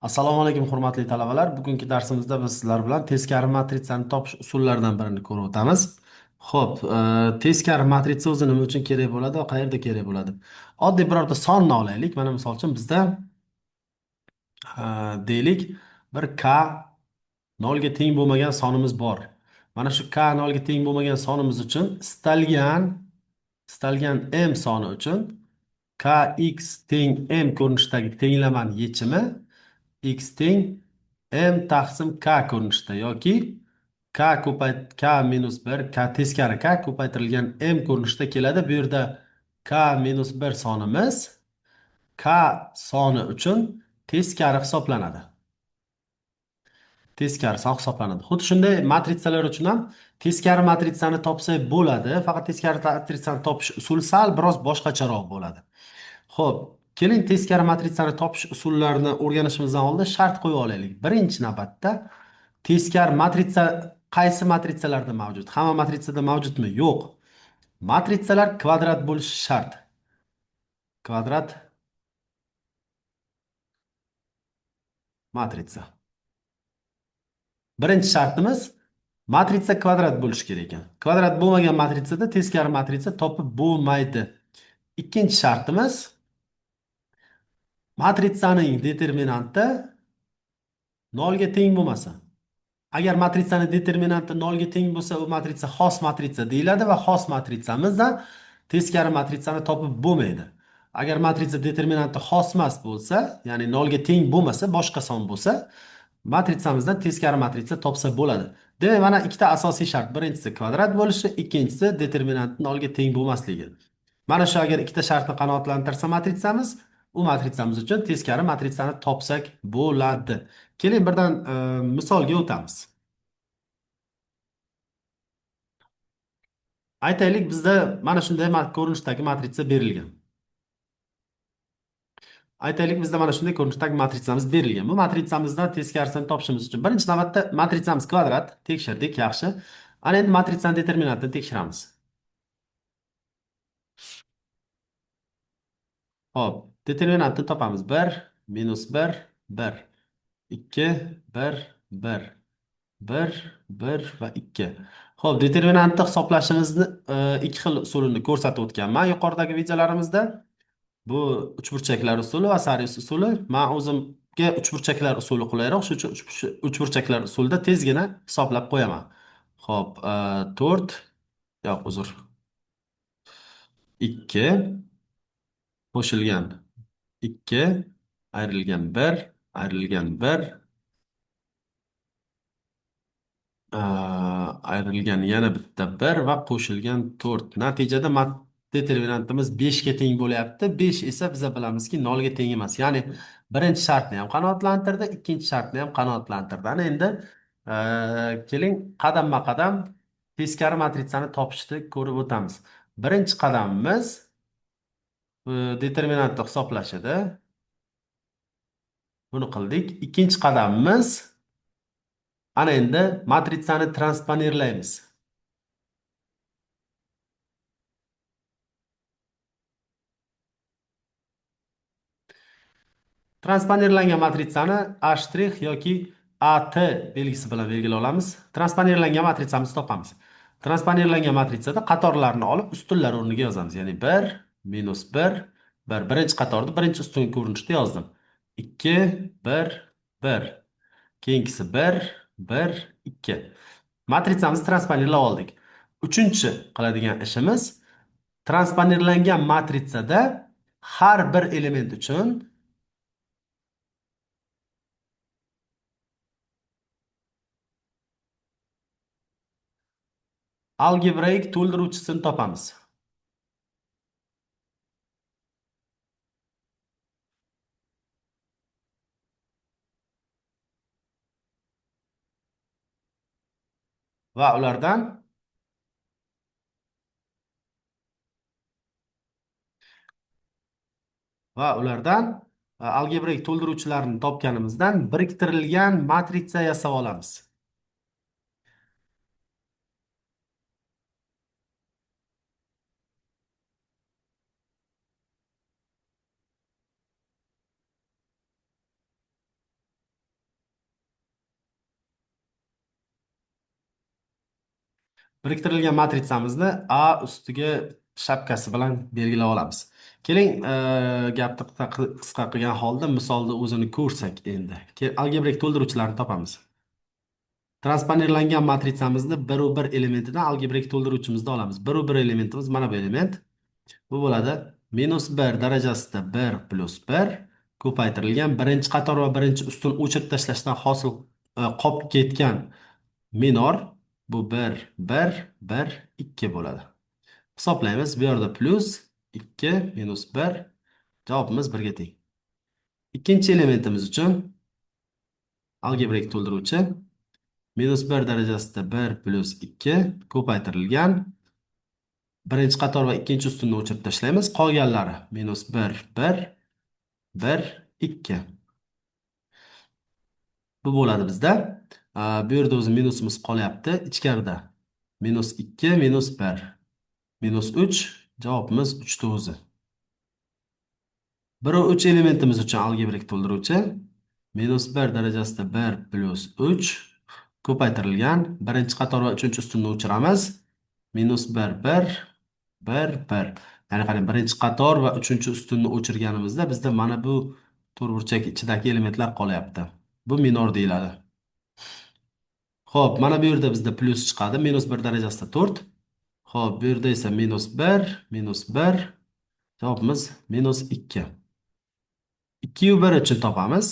Assalomu alaykum hurmatli talabalar. Bugungi darsimizda biz sizlar bilan teskari matritsani topish usullaridan birini ko'rib o'tamiz. Xo'p, teskari matritsa o'zi nima uchun kerak bo'ladi va qayerda kerak bo'ladi? Oddiy birorta sonni olaylik. Mana misol uchun bizda deylik bir k nolga teng bo'lmagan sonimiz bor. Mana shu k nolga teng bo'lmagan sonimiz uchun istalgan m soni uchun kx teng m ko'rinishidagi tenglamani yechimi x teng m taqsim k ko'rinishida yoki k minus 1 k teskari k ko'paytirilgan m ko'rinishida keladi. Bu yerda k minus 1 sonimiz k soni uchun teskari hisoblanadi. Teskari son hisoblanadi. Xuddi shunday matritsalar uchun ham teskari matritsani topsak bo'ladi. Faqat teskari matritsani topish usuli sal biroz boshqacharoq bo'ladi. Xo'p, keling teskari matritsani topish usullarini o'rganishimizdan oldin shart qo'yib olaylik. Birinchi navbatda teskari matritsa qaysi matritsalarda mavjud? Hamma matritsada mavjudmi? Yo'q. Matritsalar kvadrat bo'lishi shart. Kvadrat matritsa. Birinchi shartimiz matritsa kvadrat bo'lishi kerak ekan. Kvadrat bo'lmagan matritsada teskari matritsa topib bo'lmaydi. Ikkinchi shartimiz matritsaning determinanti nolga teng bo'lmasa. Agar matritsani determinanti nolga teng bo'lsa, u matritsa xos matritsa deyiladi va xos matritsamizda teskari matritsani topib bo'lmaydi. Agar matritsa determinanti xos emas bo'lsa, ya'ni nolga teng bo'lmasa, boshqa son bo'lsa, matritsamizdan teskari matritsa topsa bo'ladi. Demak, mana ikkita asosiy shart. Birinchisi kvadrat bo'lishi, ikkinchisi determinanti nolga teng bo'lmasligi. Mana shu agar ikkita shartni qanoatlantirsa matritsamiz, u matritsamiz uchun teskari matritsani topsak bo'ladi. Keling birdan misolga o'tamiz. Aytaylik bizda mana shunday ko'rinishdagi matritsa berilgan. Aytaylik bizda mana shunday ko'rinishdagi matritsamiz berilgan. Bu matritsamizdan teskarisini topishimiz uchun birinchi navbatda matritsamiz kvadrat tekshirdik, yaxshi. Ana endi matritsani determinantini tekshiramiz. Xo'p, determinantni topamiz. 1 minus 1 1 2 1 1 1 1 va 2. Xo'p, determinantni hisoblashimizni ikki xil usulini ko'rsatib o'tganman yuqoridagi videolarimizda. Bu uchburchaklar usuli va Sarius usuli. Men o'zimga uchburchaklar usuli qulayroq, shuning uchun uchburchaklar usulida tezgina hisoblab qo'yaman. Xo'p, 4 yo'q, uzr. 2 qo'shilgan 2 ayrilgan 1 ayrilgan 1 ayrilgan yana bitta 1 va qo'shilgan 4. Natijada determinantimiz 5 ga teng bo'lyapti. 5 esa biz bilamizki 0 ga teng emas. Ya'ni birinchi shartni ham qanoatlantirdi, ikkinchi shartni ham qanoatlantirdi. Ana endi keling qadamma-qadam teskari matritsani topishni ko'rib o'tamiz. Birinchi qadamimiz determinantni hisoblash edi. Buni qildik. Ikkinchi qadamimiz ana endi matritsani transponirlaymiz. Transponirlangan matritsani A' yoki AT belgisi bilan belgilay olamiz. Transponirlangan matritsamizni topamiz. Transponirlangan matritsada qatorlarni olib ustunlar o'rniga yozamiz. Ya'ni 1 minus 1 1 birinchi qatorni birinchi ustun ko'rinishda yozdim. 2 1 1 keyingisi 1 1 2. Matritsamizni transponirlab oldik. Uchinchi qiladigan ishimiz transponirlangan matritsada har bir element uchun algebraik to'ldiruvchisini topamiz. Va ulardan algebrik to'ldiruvchilarni topganimizdan biriktirilgan matritsa yasab olamiz. Biriktirilgan matritsamizni A ustiga shapkasi bilan belgilab olamiz. Keling, gapni qisqa qilgan holda misolda o'zini ko'rsak endi. Algebrik to'ldiruvchilarni topamiz. Transponirlangan matritsamizni bir u bir elementidan algebrik to'ldiruvchimizni olamiz. Bir u bir elementimiz mana bu element. Bu bo'ladi -1 darajasida 1 plus 1 ko'paytirilgan birinchi qator va birinchi ustun o'chirib tashlashdan hosil qolib ketgan minor. Bu 1 1 1 2 bo'ladi. Hisoblaymiz. Bu yerda plus 2 minus 1 javobimiz 1 ga teng. Ikkinchi elementimiz uchun algebrik to'ldiruvchi -1 darajasida 1 plus 2 ko'paytirilgan birinchi qator va ikkinchi ustunni o'chirib tashlaymiz. Qolganlari -1 1 1 2. Bu bo'ladi bizda. Bu yerda o'zi minusimiz qolyapti. Ichkarida -2 -1 -3 javobimiz 3 ta o'zi. 1 va 3 elementimiz uchun algebrik to'ldiruvchi -1 darajasida 1 plus 3 ko'paytirilgan birinchi qator va uchinchi ustunni o'chiramiz. -1 1 1 1. Ya'ni qarang, birinchi qator va uchinchi ustunni o'chirganimizda bizda mana bu to'rtburchak ichidagi elementlar qolyapti. Bu minor deyiladi. Xo'p, mana bu yerda bizda plus chiqadi. -1 darajasida 4. Xo'p, bu yerda esa -1 -1 javobimiz -2. 2 yu 1 uchun topamiz.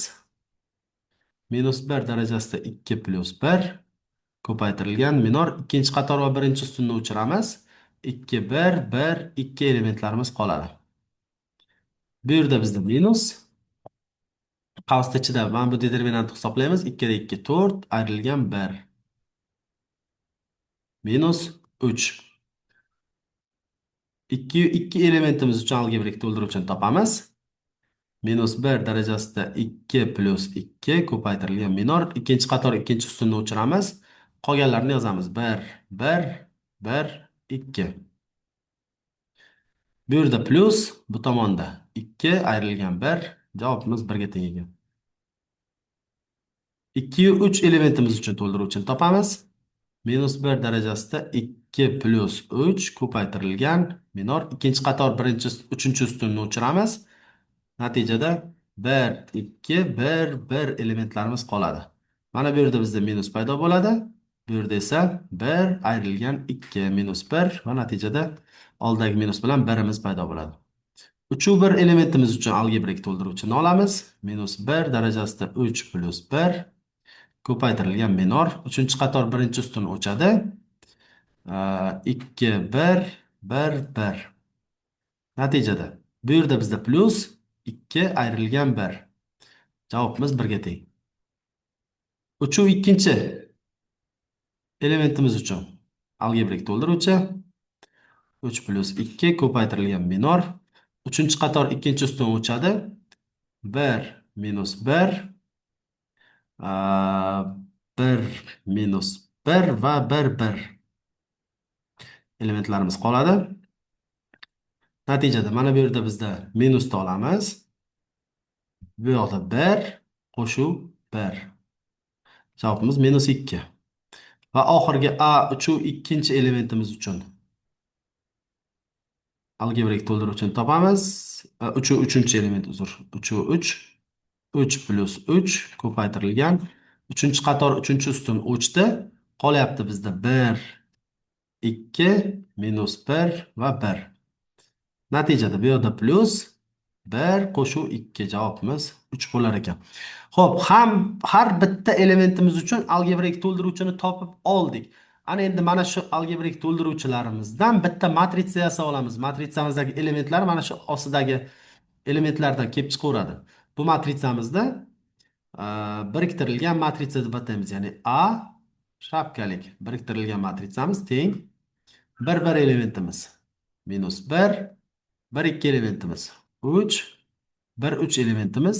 -1 darajasida 2 plus 1 ko'paytirilgan minor ikkinchi qator va birinchi ustunni o'chiramiz. 2 1 1 2 elementlarimiz qoladi. Bu yerda bizda minus qavsda ichida mana bu determinantni hisoblaymiz. 2 ga 2 4 ayrilgan 1 minus 3. 2 elementimiz uchun algebrik to'ldiruvchini topamiz. -1 darajasida 2 plus 2 ko'paytirilgan minor ikkinchi qator ikkinchi ustunni o'chiramiz. Qolganlarini yozamiz. 1 1 1 2. Bu yerda plus, bu tomonda 2 ayrilgan 1 javobimiz 1 ga teng ekan. 2 yu 3 elementimiz uchun to'ldiruvchini topamiz. -1 darajasida 2 plus 3 ko'paytirilgan minor ikkinchi qator birinchi uchinchi ustunni o'chiramiz. Natijada 1 2 1 1 elementlarimiz qoladi. Mana bu yerda bizda minus paydo bo'ladi. Bu yerda esa 1 ayrilgan 2 minus 1 va natijada oldagi minus bilan 1imiz paydo bo'ladi. 3 u 1 elementimiz uchun algebrik to'ldiruvchini olamiz. -1 darajasida 3 plus 1 ko'paytirilgan minor uchinchi qator birinchi ustun o'chadi. 2 1 1 1. Natijada bu yerda bizda plus 2 ayrilgan 1 javobimiz 1 ga teng. 3 u ikkinchi elementimiz uchun algebrik to'ldiruvchi 3 plus 2 ko'paytirilgan minor uchinchi qator ikkinchi ustun o'chadi. 1 minus 1 1 minus 1 va 1 1 elementlarimiz qoladi. Natijada mana bu yerda bizda minusni olamiz. Bu yoqda 1 qo'shuv 1. Javobimiz -2. Va oxirgi A3 ikkinchi elementimiz uchun algebrik to'ldiruvchini topamiz. 3 uchinchi element, uzr. 3 3 3 plus 3 ko'paytirilgan uchinchi qator uchinchi ustun o'chdi. Qolyapti bizda 1 2 minus 1 va 1. Natijada bu yerda plus 1 qo'shuv 2 javobimiz 3 bo'lar ekan. Xo'p, har bitta elementimiz uchun algebrik to'ldiruvchini topib oldik. Ana endi mana shu algebrik to'ldiruvchilarimizdan bitta matritsa yasab olamiz. Matritsamizdagi elementlar mana shu ostidagi elementlardan kelib chiqaveradi. Bu matritsamizni biriktirilgan matritsa deb ataymiz. Ya'ni A shapkalik biriktirilgan matritsamiz teng 1 1 elementimiz minus 1 1 2 elementimiz 3 1 3 elementimiz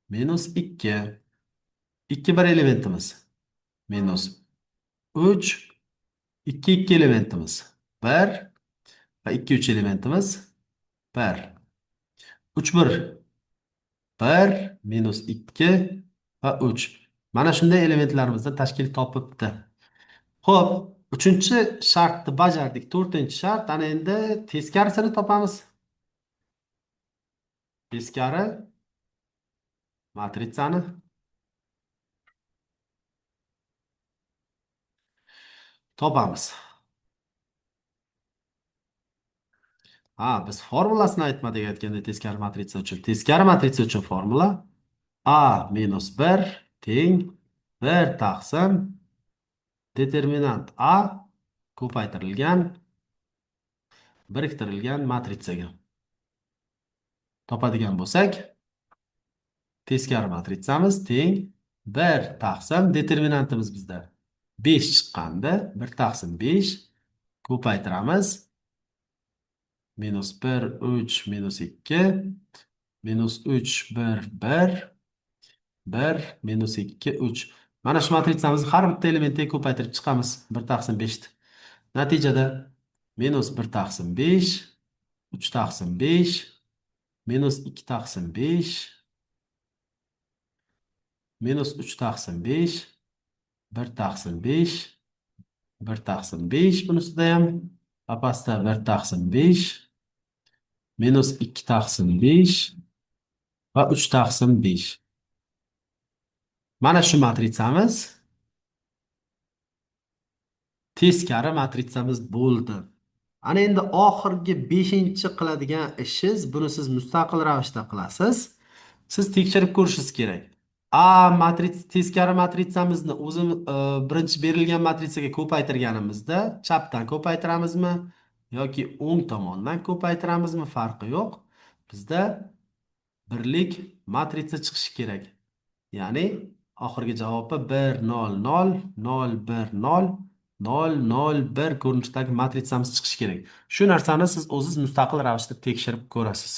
minus 2 2 1 elementimiz minus 3 2 2 elementimiz 1 va 2 3 elementimiz 1 3 1 1 minus 2 va 3. Mana shunday elementlarimizni tashkil topibdi. Xo'p, Uchinchi shartni bajardik. To'rtinchi shart. Ana endi teskarisini topamiz. Teskari matritsani topamiz. Ha, biz formulasini aytmadik aytganda teskari matritsa uchun. Teskari matritsa uchun formula A minus 1 teng 1 taqsim determinant A ko'paytirilgan biriktirilgan matritsaga. Topadigan bo'lsak, teskari matritsamiz teng 1 taqsim determinantimiz bizda 5 chiqqanda 1 taqsim 5 ko'paytiramiz. Minus 1 3 minus 2 minus 3 1 1 1 minus 2 3. Mana shu matritsamizni har bitta elementiga ko'paytirib chiqamiz 1 taqsim 5 ni. Natijada minus 1 taqsim 5 3 taqsim 5 minus 2 taqsim 5 minus 3 taqsim 5 1 taqsim 5 1 taqsim 5 bunisida ham va pastda 1 taqsim 5 minus 2 taqsim 5 va 3 taqsim 5. Mana shu matritsamiz teskari matritsamiz bo'ldi. Ana endi oxirgi 5-chi qiladigan ishingiz, buni siz mustaqil ravishda qilasiz. Siz tekshirib ko'rishingiz kerak. Teskari matritsamizni o'zimiz birinchi berilgan matritsaga ko'paytirganimizda chapdan ko'paytiramizmi yoki o'ng tomondan ko'paytiramizmi farqi yo'q. Bizda birlik matritsa chiqishi kerak. Ya'ni oxirgi javobi 1 0 0 0 1 0 0 0 1 ko'rinishidagi matritsamiz chiqishi kerak. Shu narsani siz o'zingiz mustaqil ravishda tekshirib ko'rasiz.